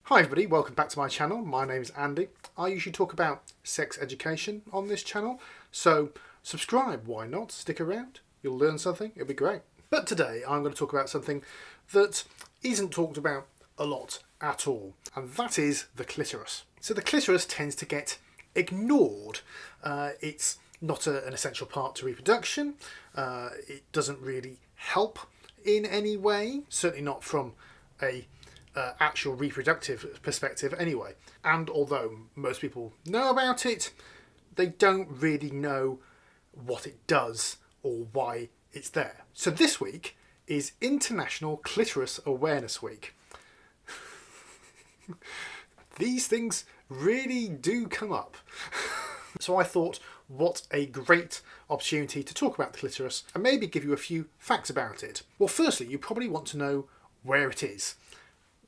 Hi everybody, welcome back to my channel. My name is Andy. I usually talk about sex education on this channel, so subscribe, why not? Stick around, you'll learn something, it'll be great. But today I'm going to talk about something that isn't talked about a lot at all, and that is the clitoris. So the clitoris tends to get ignored. It's not an essential part to reproduction. It doesn't really help in any way, certainly not from a actual reproductive perspective anyway. And although most people know about it, they don't really know what it does or why it's there. So this week is International Clitoris Awareness Week. These things really do come up. So I thought, what a great opportunity to talk about the clitoris and maybe give you a few facts about it. Well, firstly, you probably want to know where it is.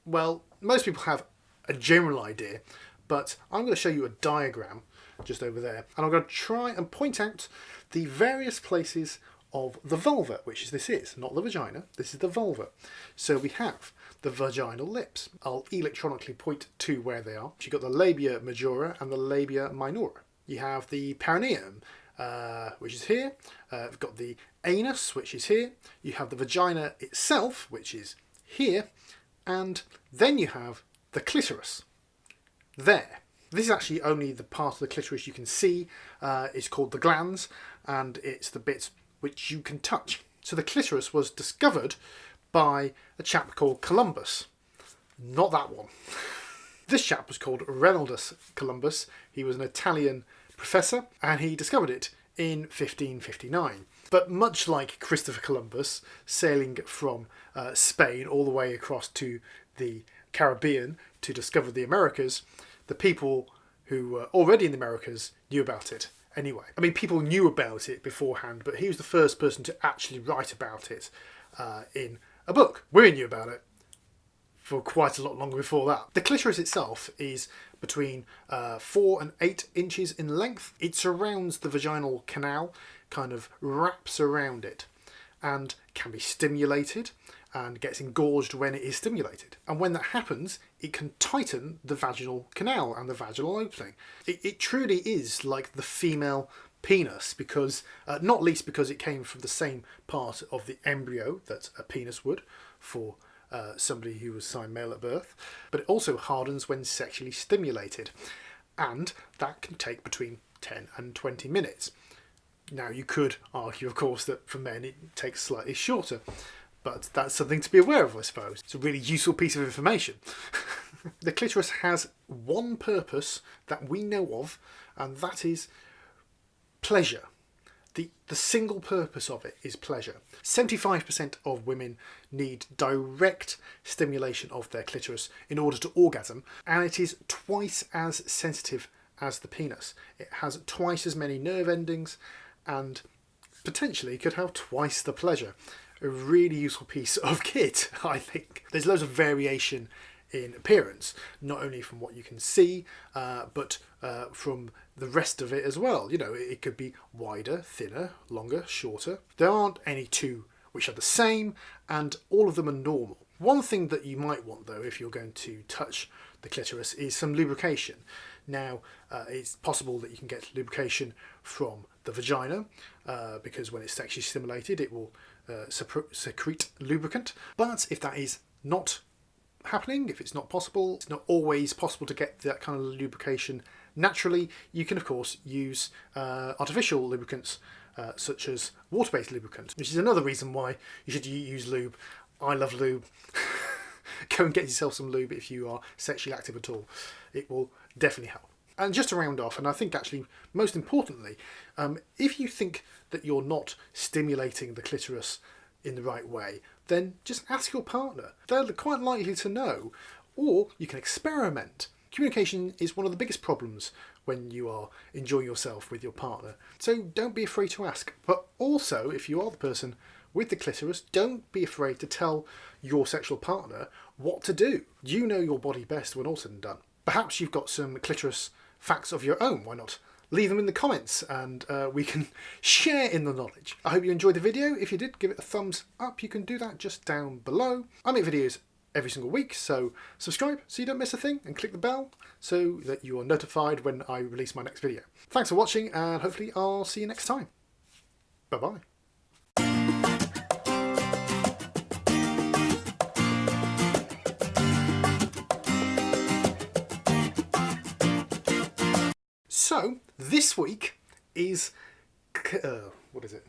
Well, most people have a general idea, but I'm going to show you a diagram just over there, and I'm going to try and point out the various places of the vulva, which this is, not the vagina, this is the vulva. So we have the vaginal lips. I'll electronically point to where they are. You've got the labia majora and the labia minora. You have the perineum, which is here. We've got the anus, which is here. You have the vagina itself, which is here. And then you have the clitoris there. This is actually only the part of the clitoris you can see. It's called the glans, and it's the bit which you can touch. So the clitoris was discovered by a chap called Columbus. Not that one. This chap was called Reinaldus Columbus. He was an Italian professor, and he discovered it in 1559. But much like Christopher Columbus sailing from Spain all the way across to the Caribbean to discover the Americas, the people who were already in the Americas knew about it anyway. I mean, people knew about it beforehand, but he was the first person to actually write about it in a book. We knew about it for quite a lot longer before that. The clitoris itself is between 4 and 8 inches in length. It surrounds the vaginal canal, kind of wraps around it, and can be stimulated and gets engorged when it is stimulated. And when that happens, it can tighten the vaginal canal and the vaginal opening. It truly is like the female penis, because not least because it came from the same part of the embryo that a penis would for somebody who was assigned male at birth, but it also hardens when sexually stimulated, and that can take between 10 and 20 minutes. Now, you could argue, of course, that for men it takes slightly shorter, but that's something to be aware of, I suppose. It's a really useful piece of information. The clitoris has one purpose that we know of, and that is pleasure. The single purpose of it is pleasure. 75% of women need direct stimulation of their clitoris in order to orgasm, and it is twice as sensitive as the penis. It has twice as many nerve endings and potentially could have twice the pleasure. A really useful piece of kit, I think. There's loads of variation in appearance, not only from what you can see, but from the rest of it as well. You know, it could be wider, thinner, longer, shorter. There aren't any two which are the same, and all of them are normal. One thing that you might want, though, if you're going to touch the clitoris, is some lubrication. Now, it's possible that you can get lubrication from the vagina, because when it's sexually stimulated, it will secrete lubricant. But if that is not happening, if it's not possible, it's not always possible to get that kind of lubrication naturally, you can of course use artificial lubricants such as water-based lubricant, which is another reason why you should use lube. I love lube. Go and get yourself some lube if you are sexually active at all. It will definitely help. And just to round off, and I think actually most importantly, if you think that you're not stimulating the clitoris in the right way, then just ask your partner. They're quite likely to know, or you can experiment. Communication is one of the biggest problems when you are enjoying yourself with your partner, so don't be afraid to ask. But also, if you are the person with the clitoris, don't be afraid to tell your sexual partner what to do. You know your body best when all said and done. Perhaps you've got some clitoris facts of your own, why not? Leave them in the comments and we can share in the knowledge. I hope you enjoyed the video. If you did, give it a thumbs up. You can do that just down below. I make videos every single week, so subscribe so you don't miss a thing, and click the bell so that you are notified when I release my next video. Thanks for watching, and hopefully I'll see you next time. Bye-bye. So, this week is... what is it?